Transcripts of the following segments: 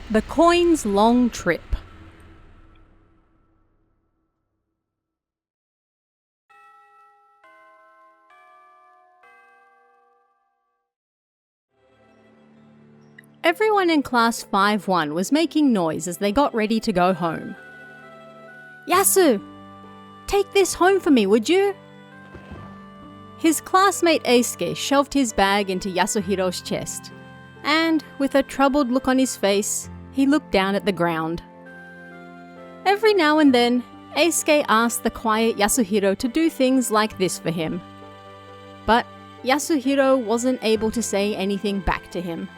The Coin's Long Trip. Everyone in Class 5-1 was making noise as they got ready to go home. Yasu! Take this home for me, would you? His classmate Eisuke shoved his bag into Yasuhiro's chest, and, with a troubled look on his face, he looked down at the ground. Every now and then, Eisuke asked the quiet Yasuhiro to do things like this for him. But Yasuhiro wasn't able to say anything back to him.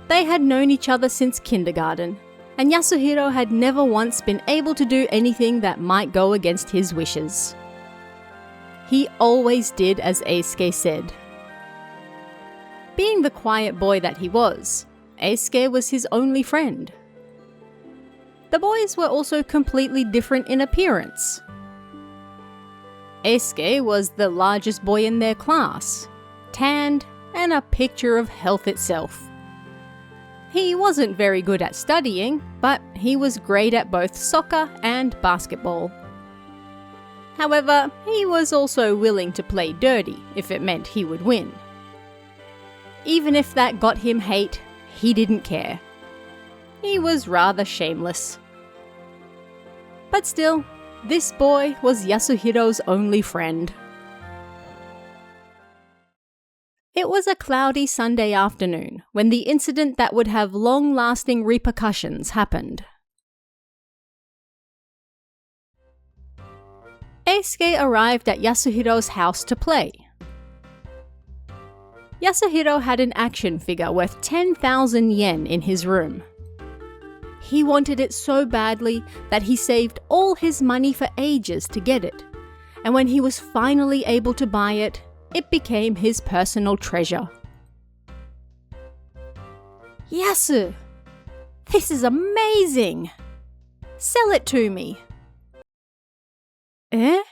They had known each other since kindergarten, and Yasuhiro had never once been able to do anything that might go against his wishes. He always did as Eisuke said. Being the quiet boy that he was, Eisuke was his only friend. The boys were also completely different in appearance. Eisuke was the largest boy in their class, tanned and a picture of health itself. He wasn't very good at studying, but he was great at both soccer and basketball. However, he was also willing to play dirty if it meant he would win. Even if that got him hate, he didn't care. He was rather shameless. But still, this boy was Yasuhiro's only friend. It was a cloudy Sunday afternoon when the incident that would have long-lasting repercussions happened. Eisuke arrived at Yasuhiro's house to play. Yasuhiro had an action figure worth 10,000 yen in his room. He wanted it so badly that he saved all his money for ages to get it, and when he was finally able to buy it, it became his personal treasure. Yasu! This is amazing! Sell it to me! Eh?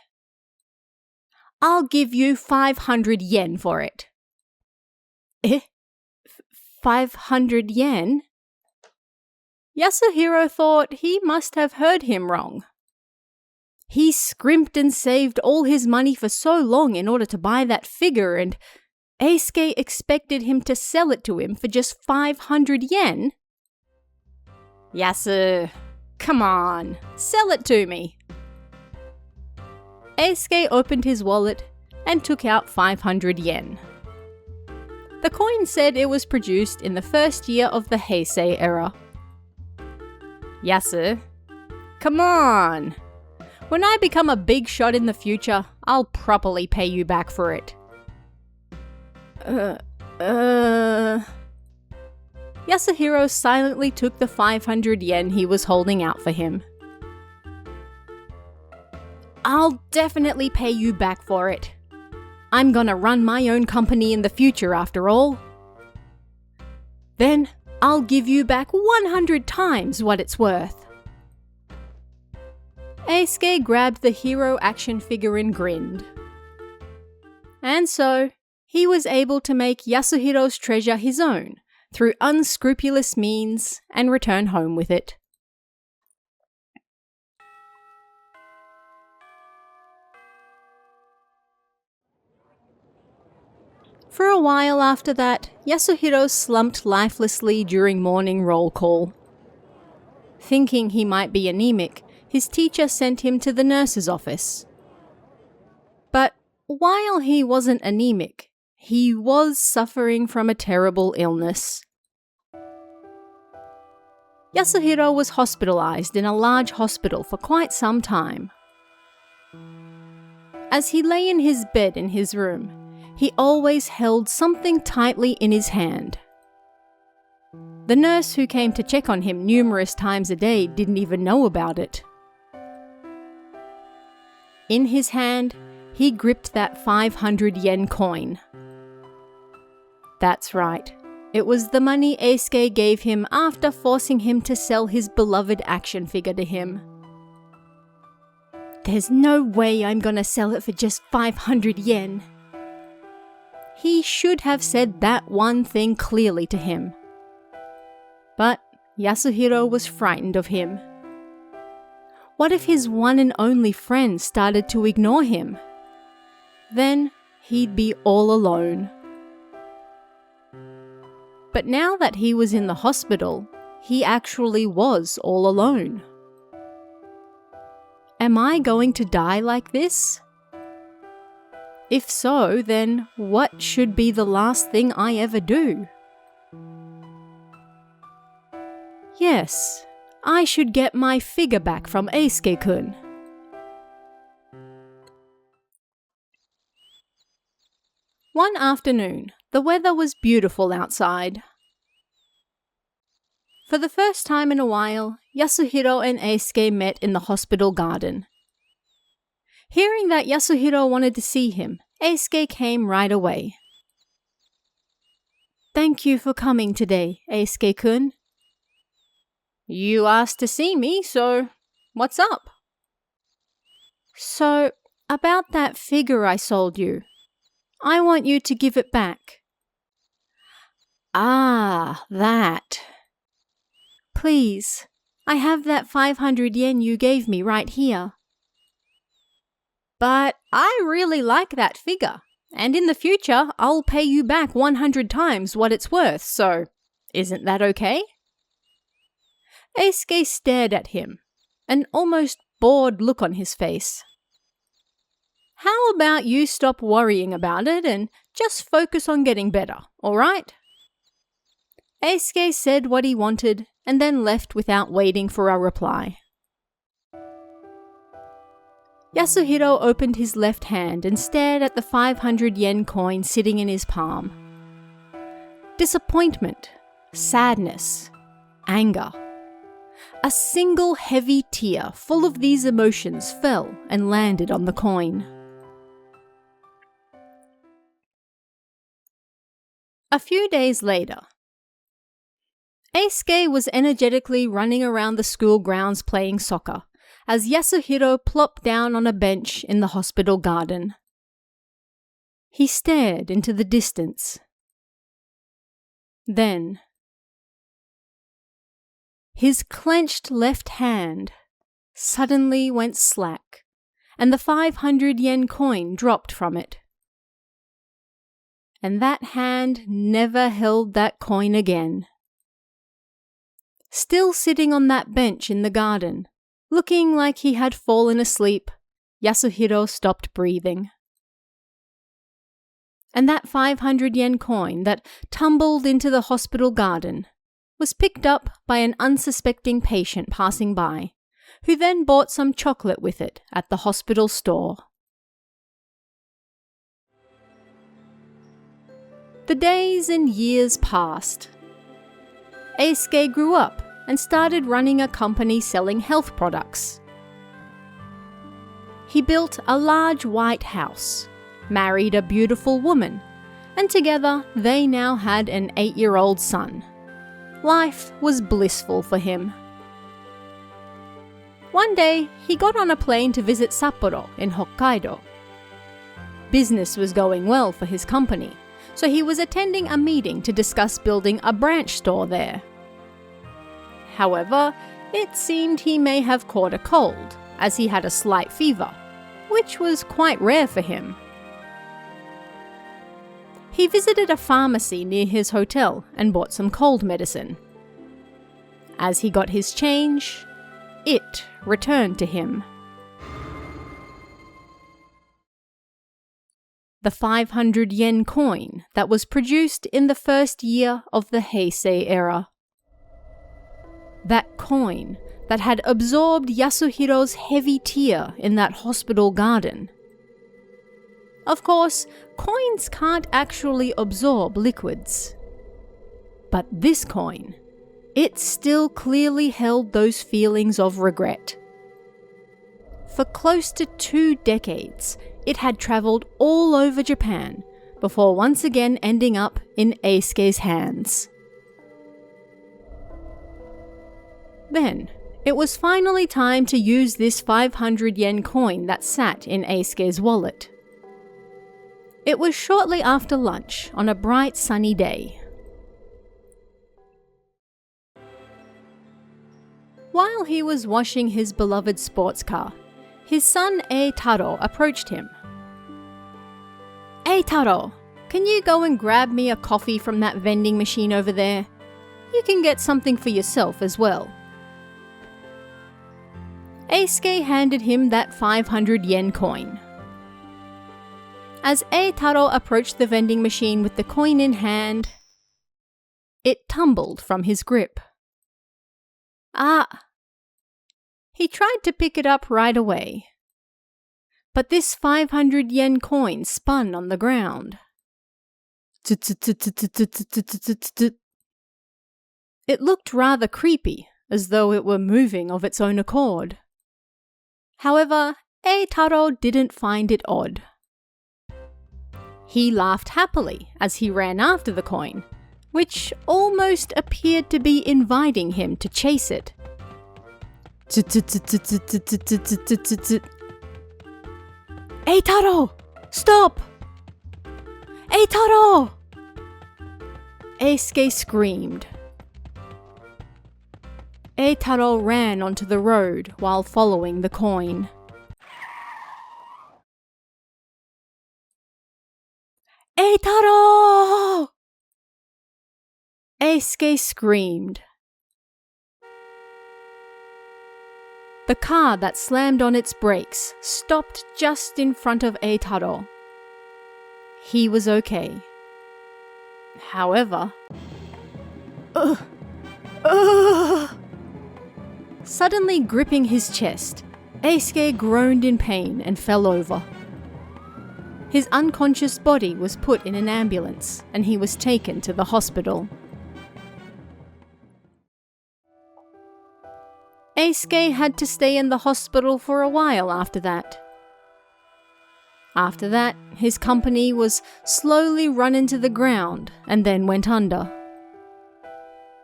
I'll give you 500 yen for it. Eh? 500 yen? Yasuhiro thought he must have heard him wrong. He scrimped and saved all his money for so long in order to buy that figure, and Eisuke expected him to sell it to him for just 500 yen? Yasu, come on, sell it to me. Eisuke opened his wallet and took out 500 yen. The coin said it was produced in the first year of the Heisei era. Yasu, come on! When I become a big shot in the future, I'll properly pay you back for it. Yasuhiro silently took the 500 yen he was holding out for him. I'll definitely pay you back for it. I'm gonna run my own company in the future after all. Then I'll give you back 100 times what it's worth. Eisuke grabbed the hero action figure and grinned. And so, he was able to make Yasuhiro's treasure his own through unscrupulous means and return home with it. For a while after that, Yasuhiro slumped lifelessly during morning roll call. Thinking he might be anemic, his teacher sent him to the nurse's office. But while he wasn't anemic, he was suffering from a terrible illness. Yasuhiro was hospitalized in a large hospital for quite some time. As he lay in his bed in his room, he always held something tightly in his hand. The nurse who came to check on him numerous times a day didn't even know about it. In his hand, he gripped that 500 yen coin. That's right. It was the money Eisuke gave him after forcing him to sell his beloved action figure to him. There's no way I'm gonna sell it for just 500 yen. He should have said that one thing clearly to him. But Yasuhiro was frightened of him. What if his one and only friend started to ignore him? Then he'd be all alone. But now that he was in the hospital, he actually was all alone. Am I going to die like this? If so, then what should be the last thing I ever do? Yes, I should get my figure back from Eisuke-kun. One afternoon, the weather was beautiful outside. For the first time in a while, Yasuhiro and Eisuke met in the hospital garden. Hearing that Yasuhiro wanted to see him, Eisuke came right away. "Thank you for coming today, Eisuke-kun." "You asked to see me, so what's up?" "So, about that figure I sold you. I want you to give it back." "Ah, that. Please, I have that 500 yen you gave me right here." "But I really like that figure, and in the future I'll pay you back 100 times what it's worth, so isn't that okay?" Eisuke stared at him, an almost bored look on his face. "How about you stop worrying about it and just focus on getting better, alright?" Eisuke said what he wanted and then left without waiting for a reply. Yasuhiro opened his left hand and stared at the 500 yen coin sitting in his palm. Disappointment, sadness, anger. A single heavy tear full of these emotions fell and landed on the coin. A few days later, Eisuke was energetically running around the school grounds playing soccer as Yasuhiro plopped down on a bench in the hospital garden. He stared into the distance. Then, his clenched left hand suddenly went slack, and the 500 yen coin dropped from it. And that hand never held that coin again. Still sitting on that bench in the garden, looking like he had fallen asleep, Yasuhiro stopped breathing. And that 500 yen coin that tumbled into the hospital garden was picked up by an unsuspecting patient passing by, who then bought some chocolate with it at the hospital store. The days and years passed. Eisuke grew up and started running a company selling health products. He built a large white house, married a beautiful woman, and together they now had an 8-year-old son. Life was blissful for him. One day, he got on a plane to visit Sapporo in Hokkaido. Business was going well for his company, so he was attending a meeting to discuss building a branch store there. However, it seemed he may have caught a cold, as he had a slight fever, which was quite rare for him. He visited a pharmacy near his hotel and bought some cold medicine. As he got his change, it returned to him. The 500 yen coin that was produced in the first year of the Heisei era. That coin that had absorbed Yasuhiro's heavy tear in that hospital garden. Of course, coins can't actually absorb liquids. But this coin, it still clearly held those feelings of regret. For close to 2 decades, it had travelled all over Japan before once again ending up in Eisuke's hands. Then, it was finally time to use this 500 yen coin that sat in Eisuke's wallet. It was shortly after lunch on a bright sunny day. While he was washing his beloved sports car, his son Eitaro approached him. "Eitaro, can you go and grab me a coffee from that vending machine over there? You can get something for yourself as well." Eisuke handed him that 500 yen coin. As Eitaro approached the vending machine with the coin in hand, it tumbled from his grip. Ah! He tried to pick it up right away. But this 500 yen coin spun on the ground. It looked rather creepy, as though it were moving of its own accord. However, Eitaro didn't find it odd. He laughed happily as he ran after the coin, which almost appeared to be inviting him to chase it. "Eitaro! Stop! Eitaro!" Eisuke screamed. Eitaro ran onto the road while following the coin. "Eitaro!" Eisuke screamed. The car that slammed on its brakes stopped just in front of Eitaro. He was okay. However, suddenly gripping his chest, Eisuke groaned in pain and fell over. His unconscious body was put in an ambulance and he was taken to the hospital. Eisuke had to stay in the hospital for a while after that. After that, his company was slowly run into the ground and then went under.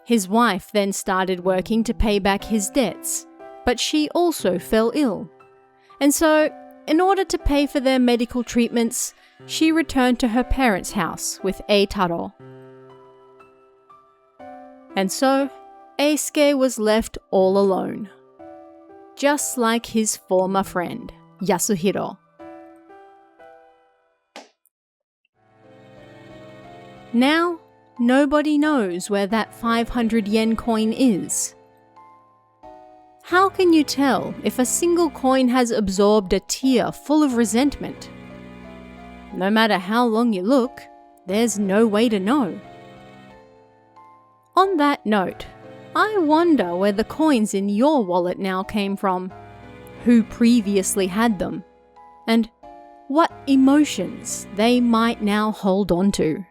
His wife then started working to pay back his debts, but she also fell ill. And so, in order to pay for their medical treatments, she returned to her parents' house with Eitaro. And so, Eisuke was left all alone, just like his former friend, Yasuhiro. Now, nobody knows where that 500 yen coin is. How can you tell if a single coin has absorbed a tear full of resentment? No matter how long you look, there's no way to know. On that note, I wonder where the coins in your wallet now came from, who previously had them, and what emotions they might now hold on to.